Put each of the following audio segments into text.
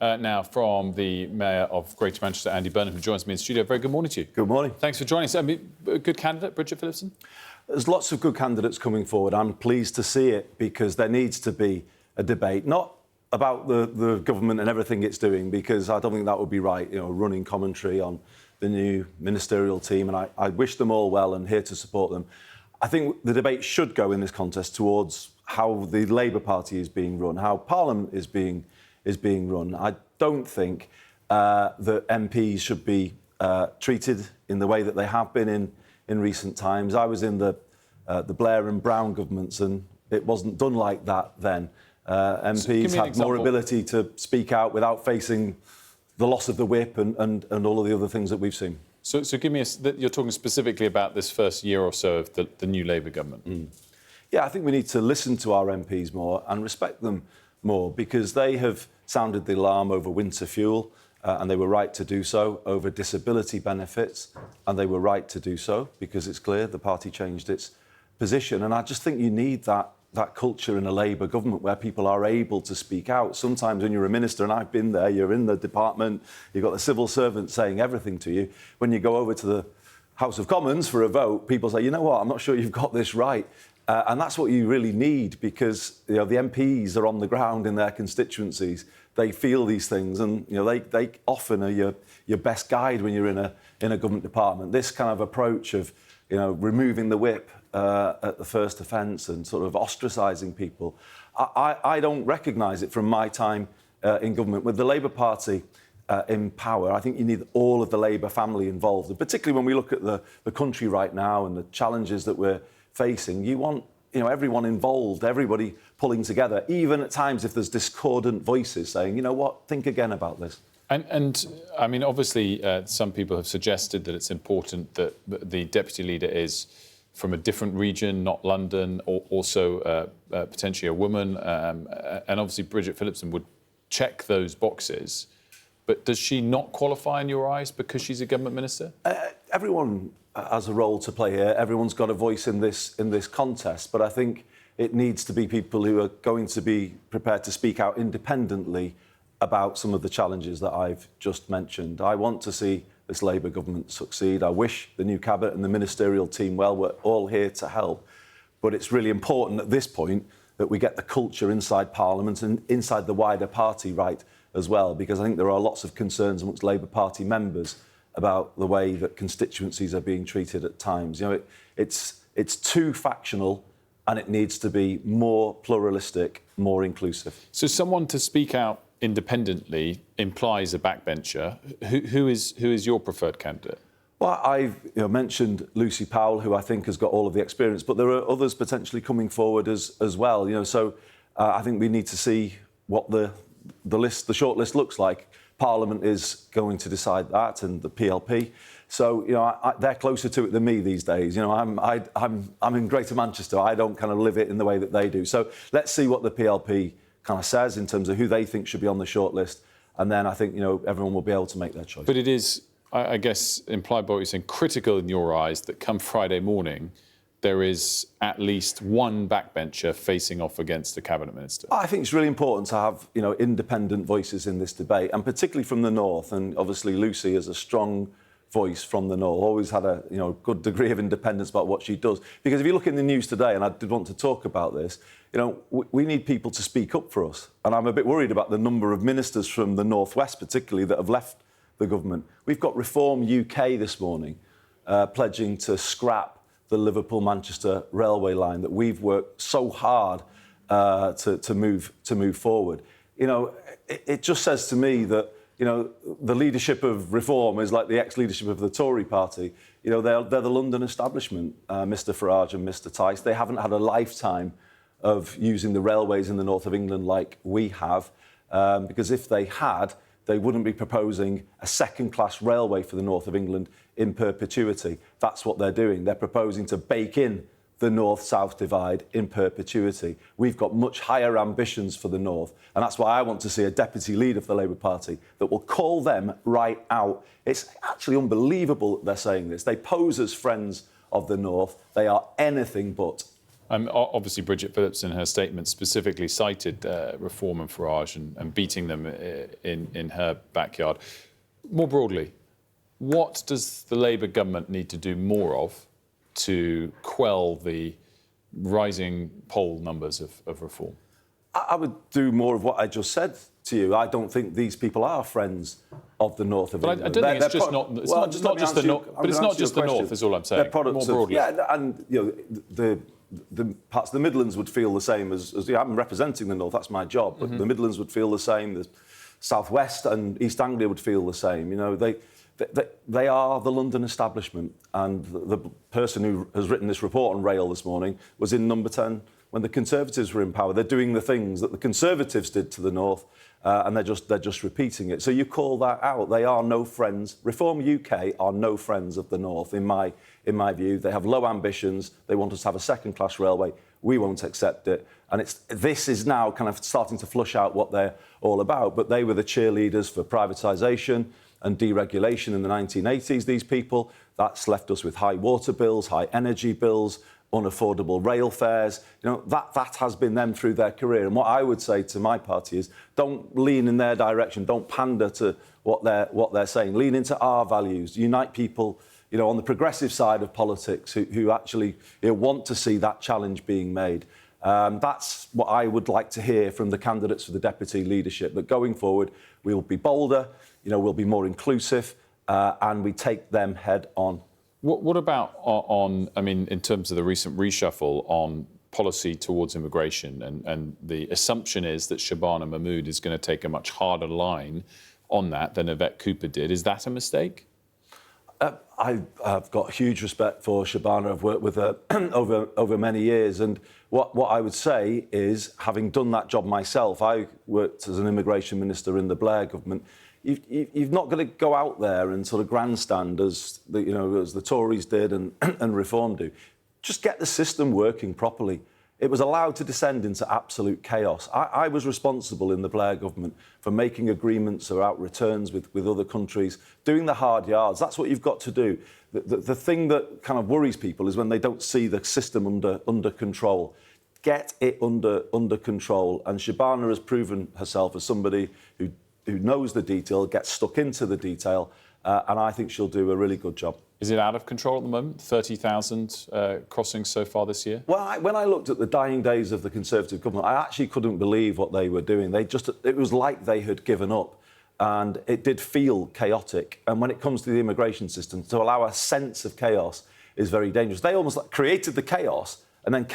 Now from the Mayor of Greater Manchester, Andy Burnham, who joins me in studio. Very good morning to you. Good morning. Thanks for joining us. A good candidate, Bridget Phillipson? There's lots of good candidates coming forward. I'm pleased to see it because there needs to be a debate, not about the government and everything it's doing, because I don't think that would be right, running commentary on the new ministerial team, and I wish them all well and here to support them. I think the debate should go in this contest towards how the Labour Party is being run, how Parliament is being run. I don't think that MPs should be treated in the way that they have been in recent times. I was in the Blair and Brown governments, and it wasn't done like that then. MPs had more ability to speak out without facing the loss of the whip and all of the other things that we've seen. So give me you're talking specifically about this first year or so of the new Labour government. Yeah, I think we need to listen to our MPs more and respect them more, because they have sounded the alarm over winter fuel, and they were right to do so, over disability benefits, and they were right to do so, because it's clear the party changed its position. And I just think you need that culture in a Labour government where people are able to speak out. Sometimes when you're a minister, and I've been there, you're in the department, you've got the civil servant saying everything to you. When you go over to the House of Commons for a vote, people say, you know what, I'm not sure you've got this right. And that's what you really need, because the MPs are on the ground in their constituencies. They feel these things, and they often are your best guide when you're in a government department. This kind of approach of removing the whip at the first offence and sort of ostracising people, I don't recognise it from my time in government. With the Labour Party in power, I think you need all of the Labour family involved, and particularly when we look at the country right now and the challenges that we're facing, you want everyone involved, everybody pulling together, even at times if there's discordant voices saying, you know what, think again about this. And I mean, obviously, some people have suggested that it's important that the deputy leader is from a different region, not London, or also potentially a woman. And obviously, Bridget Phillipson would check those boxes. But does she not qualify in your eyes because she's a government minister? Everyone has a role to play here. Everyone's got a voice in this contest. But I think it needs to be people who are going to be prepared to speak out independently about some of the challenges that I've just mentioned. I want to see this Labour government succeed. I wish the new cabinet and the ministerial team well. We're all here to help. But it's really important at this point that we get the culture inside Parliament and inside the wider party right as well, because I think there are lots of concerns amongst Labour Party members about the way that constituencies are being treated at times. It's too factional, and it needs to be more pluralistic, more inclusive. So someone to speak out independently implies a backbencher. Who is your preferred candidate? Well, I've mentioned Lucy Powell, who I think has got all of the experience, but there are others potentially coming forward as well. So I think we need to see what the short list looks like. Parliament is going to decide that, and the PLP. So they're closer to it than me these days. I'm in Greater Manchester. I don't kind of live it in the way that they do. So let's see what the PLP kind of says in terms of who they think should be on the short list, and then I think everyone will be able to make their choice. But it is, I guess, implied by what you're saying, critical in your eyes that come Friday morning there is at least one backbencher facing off against the cabinet minister. I think it's really important to have independent voices in this debate, and particularly from the north. And obviously Lucy is a strong voice from the north, always had a good degree of independence about what she does. Because if you look in the news today, and I did want to talk about this, we need people to speak up for us. And I'm a bit worried about the number of ministers from the northwest, particularly, that have left the government. We've got Reform UK this morning pledging to scrap the Liverpool-Manchester railway line that we've worked so hard to move forward. It just says to me that the leadership of Reform is like the ex-leadership of the Tory party. They're the London establishment, Mr Farage and Mr Tice. They haven't had a lifetime of using the railways in the north of England like we have, because if they had, they wouldn't be proposing a second-class railway for the north of England in perpetuity. That's what they're doing. They're proposing to bake in the north-south divide in perpetuity. We've got much higher ambitions for the north, and that's why I want to see a deputy leader for the Labour Party that will call them right out. It's actually unbelievable that they're saying this. They pose as friends of the north. They are anything but. Obviously, Bridget Phillips in her statement specifically cited Reform and Farage and beating them in her backyard. More broadly, what does the Labour government need to do more of to quell the rising poll numbers of Reform? I would do more of what I just said to you. I don't think these people are friends of the north of England. I don't think it's just not. It's not just the north. But it's not just the north. Is all I'm saying. More broadly. And the parts of the Midlands would feel the same as I'm representing the north. That's my job. But the Midlands would feel the same. The South West and East Anglia would feel the same. They are the London establishment, and the person who has written this report on rail this morning was in Number 10 when the Conservatives were in power. They're doing the things that the Conservatives did to the north, and they're just repeating it. So you call that out. They are no friends. Reform UK are no friends of the north, in my view. They have low ambitions. They want us to have a second-class railway. We won't accept it. And this is now kind of starting to flush out what they're all about. But they were the cheerleaders for privatisation and deregulation in the 1980s, these people. That's left us with high water bills, high energy bills, unaffordable rail fares. That has been them through their career. And what I would say to my party is don't lean in their direction, don't pander to what they're saying. Lean into our values, unite people on the progressive side of politics who actually want to see that challenge being made. That's what I would like to hear from the candidates for the deputy leadership, that going forward we'll be bolder, we'll be more inclusive, and we take them head on. What about in terms of the recent reshuffle on policy towards immigration, and the assumption is that Shabana Mahmood is going to take a much harder line on that than Yvette Cooper did. Is that a mistake? I've got huge respect for Shabana. I've worked with her over many years, and what I would say is, having done that job myself, I worked as an immigration minister in the Blair government. You've not got to go out there and sort of grandstand as the Tories did and Reform do. Just get the system working properly. It was allowed to descend into absolute chaos. I was responsible in the Blair government for making agreements about returns with other countries, doing the hard yards. That's what you've got to do. The thing that kind of worries people is when they don't see the system under control. Get it under control. And Shabana has proven herself as somebody who knows the detail, gets stuck into the detail, and I think she'll do a really good job. Is it out of control at the moment? 30,000 crossings so far this year? Well, when I looked at the dying days of the Conservative government, I actually couldn't believe what they were doing. It was like they had given up, and it did feel chaotic. And when it comes to the immigration system, to allow a sense of chaos is very dangerous. They almost created the chaos and then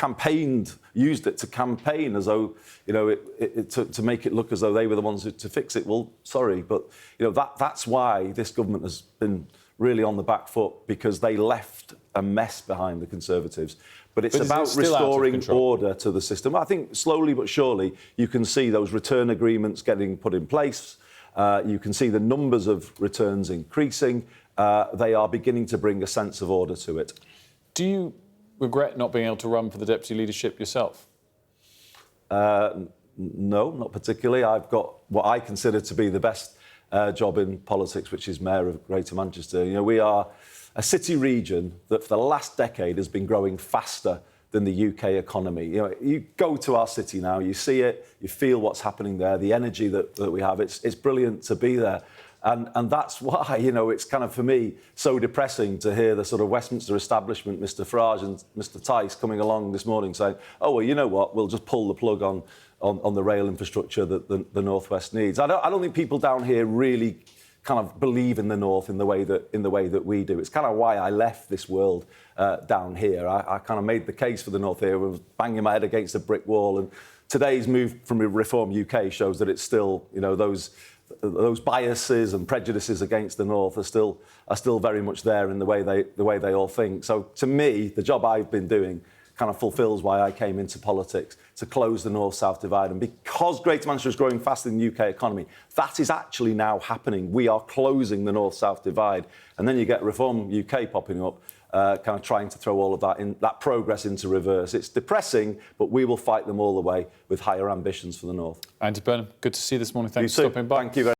used it to campaign as though, to make it look as though they were the ones to fix it. Well, sorry, but, that's why this government has been really on the back foot, because they left a mess behind the Conservatives. But it's about restoring order to the system. I think slowly but surely you can see those return agreements getting put in place. You can see the numbers of returns increasing. They are beginning to bring a sense of order to it. Do you regret not being able to run for the deputy leadership yourself? No, not particularly. I've got what I consider to be the best job in politics, which is Mayor of Greater Manchester. We are a city region that for the last decade has been growing faster than the UK economy. You go to our city now, you see it, you feel what's happening there, the energy that we have. It's brilliant to be there. And that's why, it's kind of, for me, so depressing to hear the sort of Westminster establishment, Mr Farage and Mr Tice, coming along this morning saying, oh, well, you know what, we'll just pull the plug on the rail infrastructure that the North West needs. I don't think people down here really kind of believe in the North in the way that we do. It's kind of why I left this world down here. I kind of made the case for the North here. I was banging my head against a brick wall. And today's move from Reform UK shows that it's still, those biases and prejudices against the North are still very much there in the way they all think. So to me, the job I've been doing kind of fulfills why I came into politics, to close the North-South divide. And because Greater Manchester is growing faster than the UK economy, that is actually now happening. We are closing the North-South divide. And then you get Reform UK popping up, kind of trying to throw all of that progress into reverse. It's depressing, but we will fight them all the way with higher ambitions for the North. Andy Burnham, good to see you this morning. Thanks for stopping by. Thank you very much.